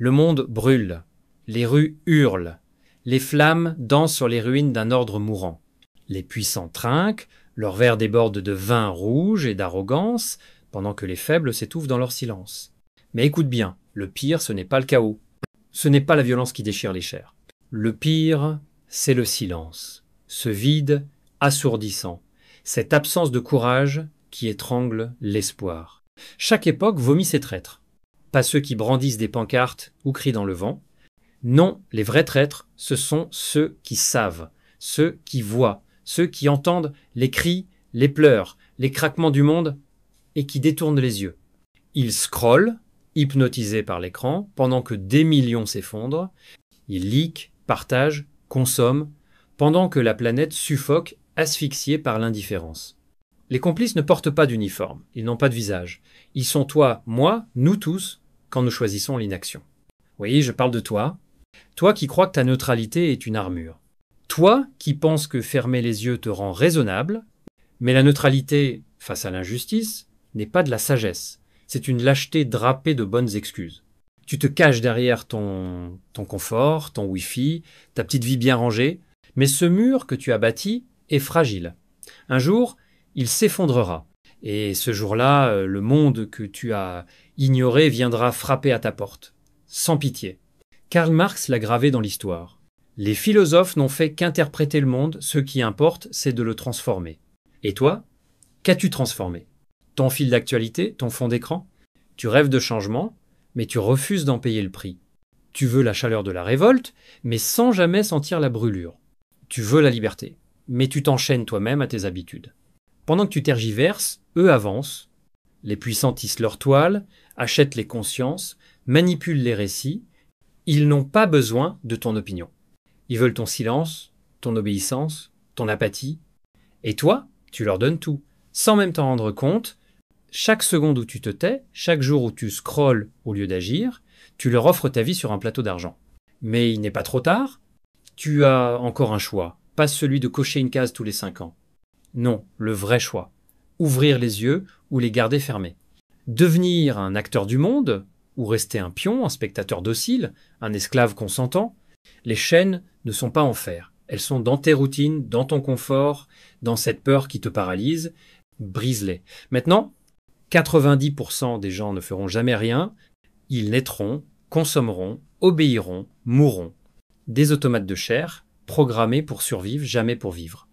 Le monde brûle, les rues hurlent, les flammes dansent sur les ruines d'un ordre mourant. Les puissants trinquent, leurs verres débordent de vin rouge et d'arrogance, pendant que les faibles s'étouffent dans leur silence. Mais écoute bien, le pire, ce n'est pas le chaos. Ce n'est pas la violence qui déchire les chairs. Le pire, c'est le silence. Ce vide assourdissant. Cette absence de courage qui étrangle l'espoir. Chaque époque vomit ses traîtres. Pas ceux qui brandissent des pancartes ou crient dans le vent. Non, les vrais traîtres, ce sont ceux qui savent, ceux qui voient, ceux qui entendent les cris, les pleurs, les craquements du monde et qui détournent les yeux. Ils scrollent, hypnotisés par l'écran, pendant que des millions s'effondrent. Ils leakent, partagent, consomment, pendant que la planète suffoque, asphyxiée par l'indifférence. Les complices ne portent pas d'uniforme, ils n'ont pas de visage. Ils sont toi, moi, nous tous, quand nous choisissons l'inaction. Oui, je parle de toi. Toi qui crois que ta neutralité est une armure. Toi qui penses que fermer les yeux te rend raisonnable, mais la neutralité face à l'injustice n'est pas de la sagesse. C'est une lâcheté drapée de bonnes excuses. Tu te caches derrière ton confort, ton Wi-Fi, ta petite vie bien rangée, mais ce mur que tu as bâti est fragile. Un jour, il s'effondrera. Et ce jour-là, le monde que tu as ignoré viendra frapper à ta porte. Sans pitié. Karl Marx l'a gravé dans l'histoire. Les philosophes n'ont fait qu'interpréter le monde, ce qui importe, c'est de le transformer. Et toi, qu'as-tu transformé? Ton fil d'actualité, ton fond d'écran? Tu rêves de changement, mais tu refuses d'en payer le prix. Tu veux la chaleur de la révolte, mais sans jamais sentir la brûlure. Tu veux la liberté, mais tu t'enchaînes toi-même à tes habitudes. Pendant que tu tergiverses, eux avancent. Les puissants tissent leurs toiles, achètent les consciences, manipulent les récits. Ils n'ont pas besoin de ton opinion. Ils veulent ton silence, ton obéissance, ton apathie. Et toi, tu leur donnes tout, sans même t'en rendre compte. Chaque seconde où tu te tais, chaque jour où tu scrolles au lieu d'agir, tu leur offres ta vie sur un plateau d'argent. Mais il n'est pas trop tard. Tu as encore un choix, pas celui de cocher une case tous les 5 ans. Non, le vrai choix. Ouvrir les yeux ou les garder fermés. Devenir un acteur du monde ou rester un pion, un spectateur docile, un esclave consentant. Les chaînes ne sont pas en fer. Elles sont dans tes routines, dans ton confort, dans cette peur qui te paralyse. Brise-les. Maintenant, 90% des gens ne feront jamais rien. Ils naîtront, consommeront, obéiront, mourront. Des automates de chair, programmés pour survivre, jamais pour vivre.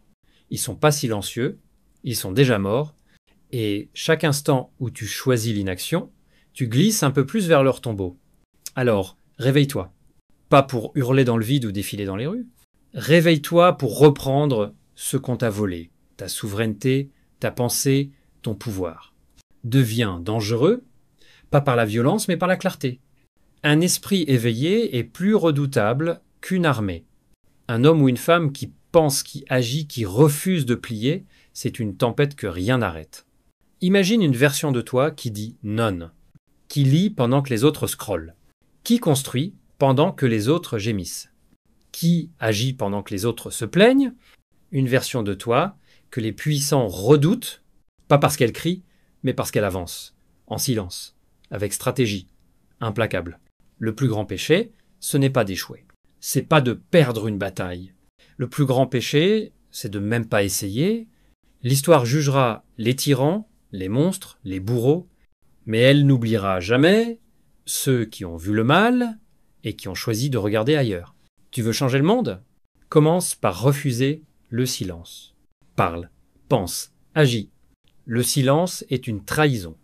Ils sont pas silencieux, ils sont déjà morts, et chaque instant où tu choisis l'inaction, tu glisses un peu plus vers leur tombeau. Alors, réveille-toi. Pas pour hurler dans le vide ou défiler dans les rues. Réveille-toi pour reprendre ce qu'on t'a volé, ta souveraineté, ta pensée, ton pouvoir. Deviens dangereux, pas par la violence, mais par la clarté. Un esprit éveillé est plus redoutable qu'une armée. Un homme ou une femme qui pense, qui agit, qui refuse de plier, c'est une tempête que rien n'arrête. Imagine une version de toi qui dit non, qui lit pendant que les autres scrollent, qui construit pendant que les autres gémissent, qui agit pendant que les autres se plaignent, une version de toi que les puissants redoutent, pas parce qu'elle crie, mais parce qu'elle avance, en silence, avec stratégie, implacable. Le plus grand péché, ce n'est pas d'échouer. C'est pas de perdre une bataille. Le plus grand péché, c'est de même pas essayer. L'histoire jugera les tyrans, les monstres, les bourreaux, mais elle n'oubliera jamais ceux qui ont vu le mal et qui ont choisi de regarder ailleurs. Tu veux changer le monde? Commence par refuser le silence. Parle, pense, agis. Le silence est une trahison.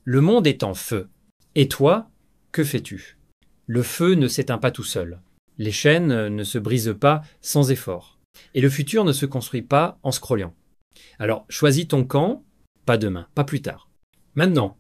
Le monde est en feu. Et toi, que fais-tu? Le feu ne s'éteint pas tout seul. Les chaînes ne se brisent pas sans effort. Et le futur ne se construit pas en scrollant. Alors, choisis ton camp, pas demain, pas plus tard. Maintenant,